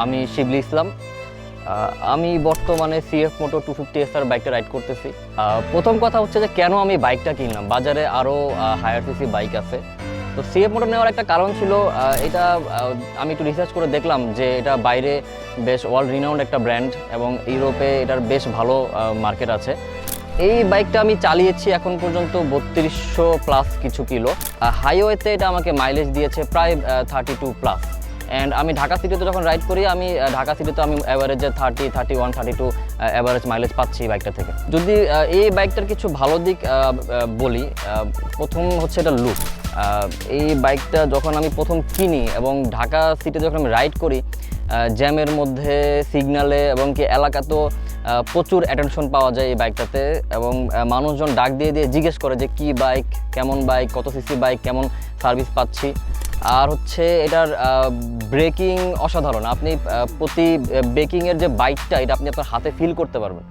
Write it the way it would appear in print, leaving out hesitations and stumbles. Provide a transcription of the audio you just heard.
আমি শিবলি ইসলাম। আমি বর্তমানে সিএফ মোটো 250 বাইকটা রাইড করতেছি। প্রথম কথা হচ্ছে যে কেন আমি বাইকটা কিনলাম, বাজারে আরও হায়ার সিসি বাইক আছে। তো সিএফ মোটো নেওয়ার একটা কারণ ছিল, এটা আমি একটু রিসার্চ করে দেখলাম যে এটা বাইরে বেশ ওয়ার্ল্ড রিনাউন্ড একটা ব্র্যান্ড এবং ইউরোপে এটার বেশ ভালো মার্কেট আছে। এই বাইকটা আমি চালিয়েছি এখন পর্যন্ত 3200 প্লাস কিছু কিলো। হাইওয়েতে এটা আমাকে মাইলেজ দিয়েছে প্রায় 32+। অ্যান্ড আমি ঢাকা সিটিতে যখন রাইড করি, ঢাকা সিটিতে আমি অ্যাভারেজে 30, 31, 32 অ্যাভারেজ মাইলেজ পাচ্ছি বাইকটা থেকে। যদি এই বাইকটার কিছু ভালো দিক বলি, প্রথম হচ্ছে এটা লুক। এই বাইকটা যখন আমি প্রথম কিনি এবং ঢাকা সিটিতে যখন আমি রাইড করি, জ্যামের মধ্যে, সিগন্যালে এবং কি এলাকাতেও প্রচুর অ্যাটেনশন পাওয়া যায় এই বাইকটাতে। এবং মানুষজন ডাক দিয়ে দিয়ে জিজ্ঞেস করে যে কি বাইক, কেমন বাইক, কত সিসি বাইক, কেমন সার্ভিস পাচ্ছি। আর হচ্ছে এটার ব্রেকিং অসাধারণ। আপনি প্রতি ব্রেকিংয়ের যে বাইকটা, এটা আপনি আপনার হাতে ফিল করতে পারবেন।